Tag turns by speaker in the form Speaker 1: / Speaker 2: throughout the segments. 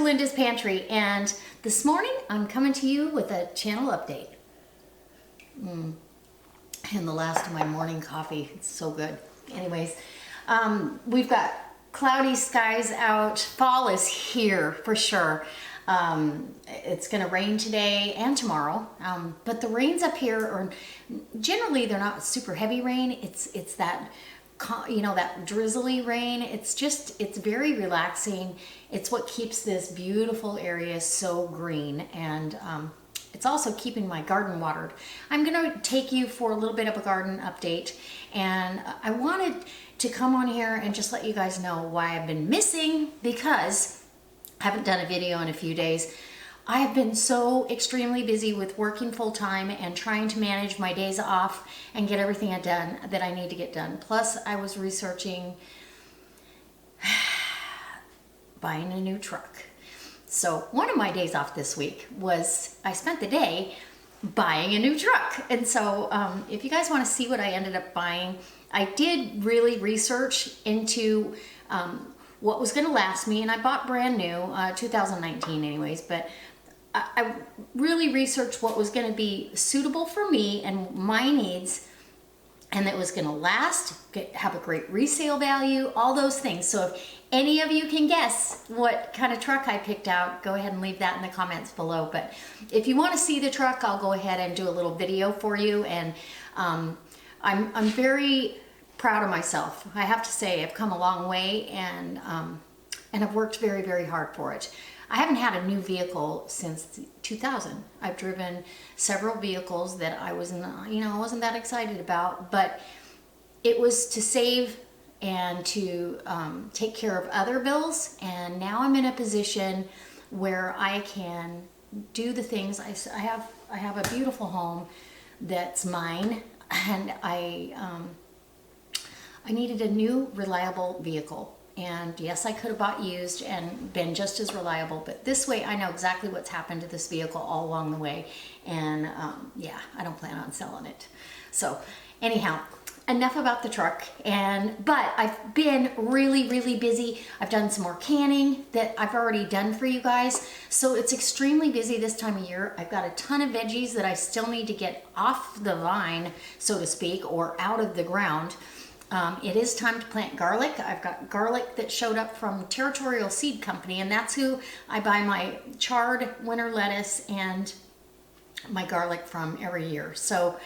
Speaker 1: Linda's Pantry, and this morning I'm coming to you with a channel update. And the last of my morning coffee. It's so good. Anyways, we've got cloudy skies out. Fall is here for sure. It's gonna rain today and tomorrow, but the rains up here are generally, they're not super heavy rain. It's that, you know, that drizzly rain. It's very relaxing. It's what keeps this beautiful area so green, and it's also keeping my garden watered. I'm gonna take you for a little bit of a garden update, and I wanted to come on here and just let you guys know why I've been missing, because I haven't done a video in a few days. I have been so extremely busy with working full time and trying to manage my days off and get everything done that I need to get done. Plus, I was researching buying a new truck. So one of my days off this week was I spent the day buying a new truck. And so if you guys want to see what I ended up buying, I did really research into what was going to last me, and I bought brand new, 2019 anyways, but I really researched what was going to be suitable for me and my needs, and that was going to last, have a great resale value, all those things. So if any of you can guess what kind of truck I picked out, go ahead and leave that in the comments below. But if you want to see the truck, I'll go ahead and do a little video for you. And I'm very proud of myself. I have to say I've come a long way, and I've worked very, very hard for it. I haven't had a new vehicle since 2000. I've driven several vehicles that I wasn't that excited about, but it was to save and to take care of other bills. And now I'm in a position where I can do the things. I have a beautiful home that's mine, and I needed a new reliable vehicle. And yes, I could have bought used and been just as reliable, but this way I know exactly what's happened to this vehicle all along the way. And yeah, I don't plan on selling it. So anyhow, enough about the truck. But I've been really, really busy. I've done some more canning that I've already done for you guys. So it's extremely busy this time of year. I've got a ton of veggies that I still need to get off the vine, so to speak, or out of the ground. It is time to plant garlic. I've got garlic that showed up from Territorial Seed Company, and that's who I buy my chard winter lettuce and my garlic from every year. So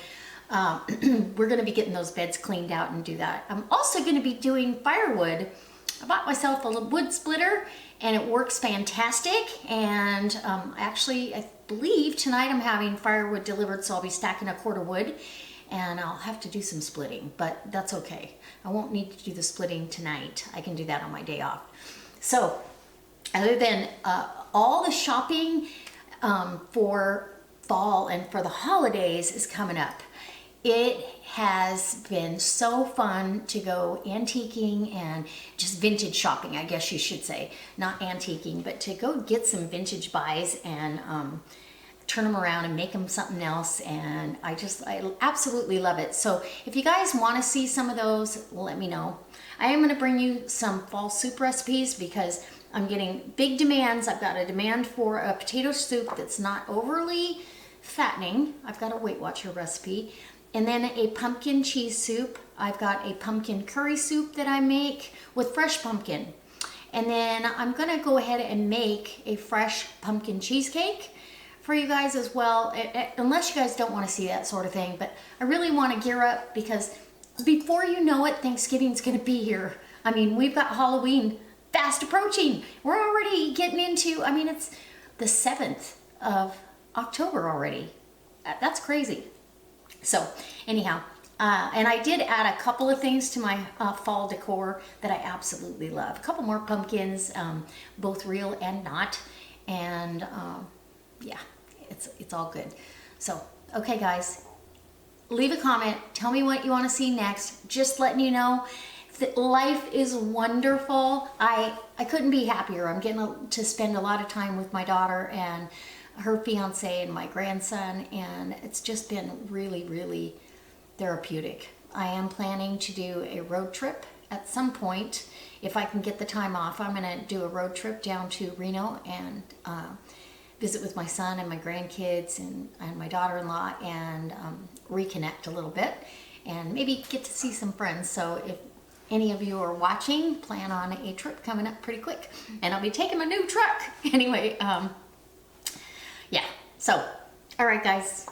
Speaker 1: we're going to be getting those beds cleaned out and do that. I'm also going to be doing firewood. I bought myself a wood splitter, and it works fantastic. And actually, I believe tonight I'm having firewood delivered, so I'll be stacking a quart of wood. And I'll have to do some splitting, but that's okay. I won't need to do the splitting tonight. I can do that on my day off. So other than all the shopping for fall and for the holidays is coming up. It has been so fun to go antiquing and just vintage shopping, I guess you should say. Not antiquing, but to go get some vintage buys and turn them around and make them something else. And I absolutely love it. So if you guys want to see some of those, let me know. I am going to bring you some fall soup recipes because I'm getting big demands. I've got a demand for a potato soup that's not overly fattening. I've got a Weight Watcher recipe. And then a pumpkin cheese soup. I've got a pumpkin curry soup that I make with fresh pumpkin. And then I'm going to go ahead and make a fresh pumpkin cheesecake for you guys as well, unless you guys don't want to see that sort of thing. But I really want to gear up, because before you know it, Thanksgiving's going to be here. I mean, we've got Halloween fast approaching. We're already getting into, I mean, it's the 7th of October already. That's crazy. So anyhow, and I did add a couple of things to my fall decor that I absolutely love. A couple more pumpkins, both real and not. And yeah, it's all good. So, okay guys, leave a comment. Tell me what you want to see next. Just letting you know that life is wonderful. I couldn't be happier. I'm getting to spend a lot of time with my daughter and her fiance and my grandson, and it's just been really, really therapeutic. I am planning to do a road trip at some point, if I can get the time off, I'm going to do a road trip down to Reno and visit with my son and my grandkids and my daughter-in-law and reconnect a little bit and maybe get to see some friends. So if any of you are watching, plan on a trip coming up pretty quick. And I'll be taking my new truck. Anyway, yeah. So, all right, guys.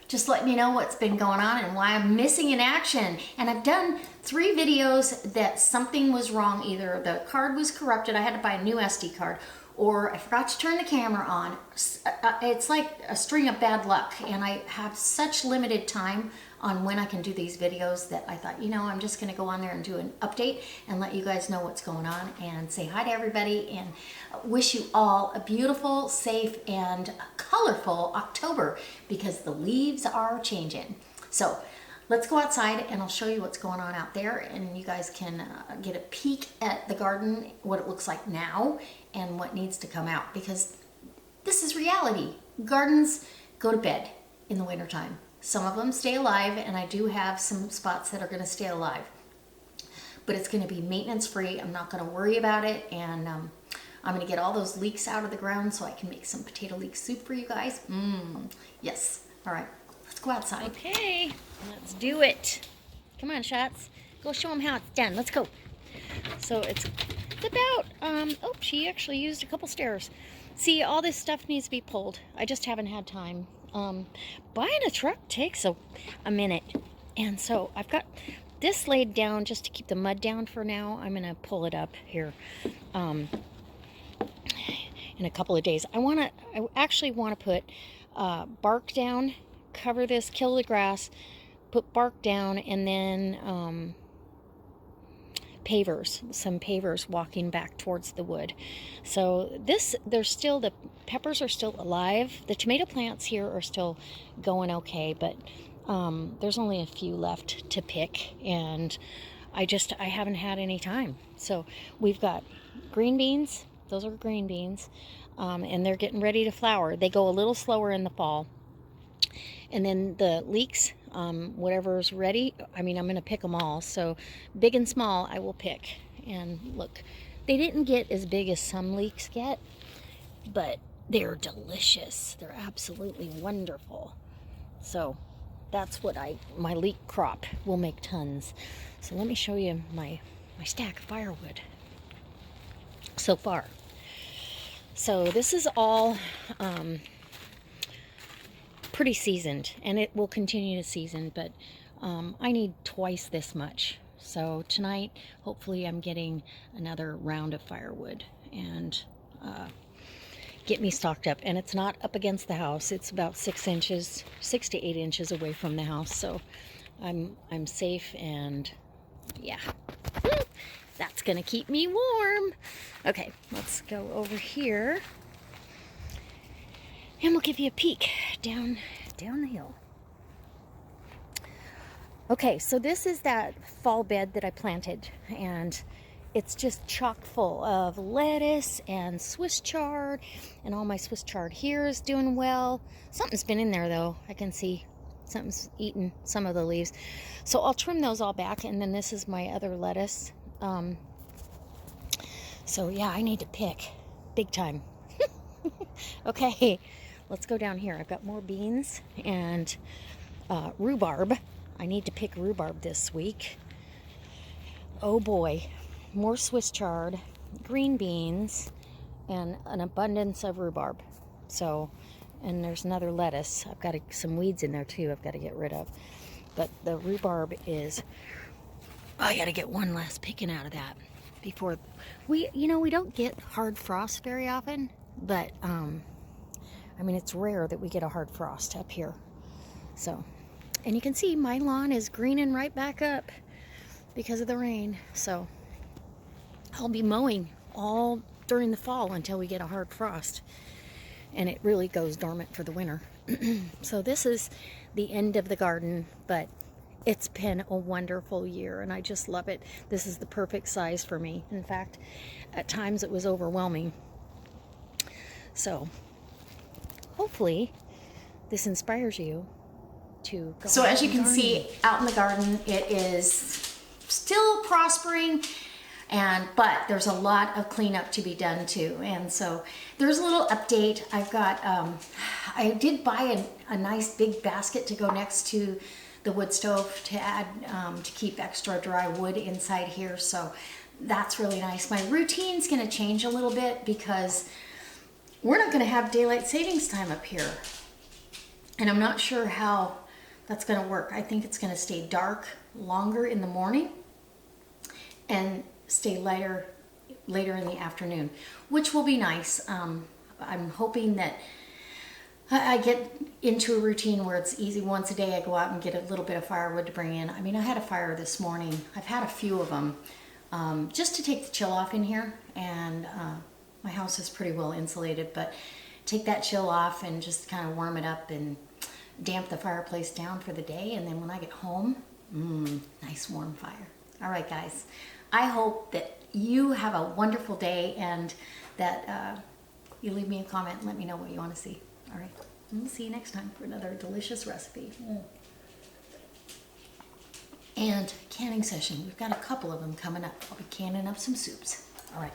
Speaker 1: Just letting you know what's been going on and why I'm missing in action. And I've done 3 videos that something was wrong. Either the card was corrupted, I had to buy a new SD card, or I forgot to turn the camera on. It's like a string of bad luck, and I have such limited time on when I can do these videos that I thought, you know, I'm just gonna go on there and do an update and let you guys know what's going on and say hi to everybody and wish you all a beautiful, safe, and colorful October because the leaves are changing. So let's go outside and I'll show you what's going on out there and you guys can get a peek at the garden, what it looks like now and what needs to come out, because this is reality. Gardens go to bed in the wintertime. Some of them stay alive, and I do have some spots that are going to stay alive. But it's going to be maintenance free. I'm not going to worry about it, and I'm going to get all those leeks out of the ground so I can make some potato leek soup for you guys. Yes. All right. Let's go outside. Okay. Let's do it. Come on, Shots. Go show them how it's done. Let's go. So it's about, oh, she actually used a couple stairs. See, all this stuff needs to be pulled. I just haven't had time. Buying a truck takes a minute. And so I've got this laid down just to keep the mud down for now. I'm going to pull it up here in a couple of days. I actually want to put bark down, cover this, kill the grass, put bark down, and then some pavers walking back towards the wood. So the peppers are still alive. The tomato plants here are still going okay, but there's only a few left to pick, and I haven't had any time. So we've got green beans. Those are green beans, and they're getting ready to flower. They go a little slower in the fall. And then the leeks, whatever's ready, I mean, I'm going to pick them all. So big and small, I will pick. And look, they didn't get as big as some leeks get, but they're delicious. They're absolutely wonderful. So that's what my leek crop will make tons. So let me show you my stack of firewood so far. So this is all pretty seasoned, and it will continue to season, but I need twice this much. So tonight, hopefully I'm getting another round of firewood and get me stocked up. And it's not up against the house. It's about 6 to 8 inches away from the house. So I'm safe, and yeah, that's gonna keep me warm. Okay, let's go over here. And we'll give you a peek down the hill. Okay, so this is that fall bed that I planted, and it's just chock full of lettuce and Swiss chard, and all my Swiss chard here is doing well. Something's been in there though. I can see something's eaten some of the leaves. So I'll trim those all back, and then this is my other lettuce. So yeah, I need to pick big time. Okay. Let's go down here. I've got more beans and rhubarb. I need to pick rhubarb this week. Oh boy. More Swiss chard, green beans, and an abundance of rhubarb. So, and there's another lettuce. I've got some weeds in there too I've got to get rid of. But the rhubarb is, I got to get one last picking out of that before we don't get hard frost very often, but I mean, it's rare that we get a hard frost up here. So, and you can see my lawn is greening right back up because of the rain. So I'll be mowing all during the fall until we get a hard frost. And it really goes dormant for the winter. So this is the end of the garden, but it's been a wonderful year and I just love it. This is the perfect size for me. In fact, at times it was overwhelming. So hopefully this inspires you to go. So as you can see out in the garden, it is still prospering. But there's a lot of cleanup to be done too. And so there's a little update. I've got, I did buy a nice big basket to go next to the wood stove to add, to keep extra dry wood inside here. So that's really nice. My routine's gonna change a little bit because we're not gonna have daylight savings time up here. And I'm not sure how that's gonna work. I think it's gonna stay dark longer in the morning and stay later in the afternoon, which will be nice. I'm hoping that I get into a routine where it's easy. Once a day I go out and get a little bit of firewood to bring in. I mean, I had a fire this morning. I've had a few of them just to take the chill off in here. And my house is pretty well insulated, but take that chill off and just kind of warm it up and damp the fireplace down for the day. And then when I get home, nice warm fire. All right, guys. I hope that you have a wonderful day and that you leave me a comment and let me know what you want to see. All right, we'll see you next time for another delicious recipe. And canning session. We've got a couple of them coming up. I'll be canning up some soups. All right.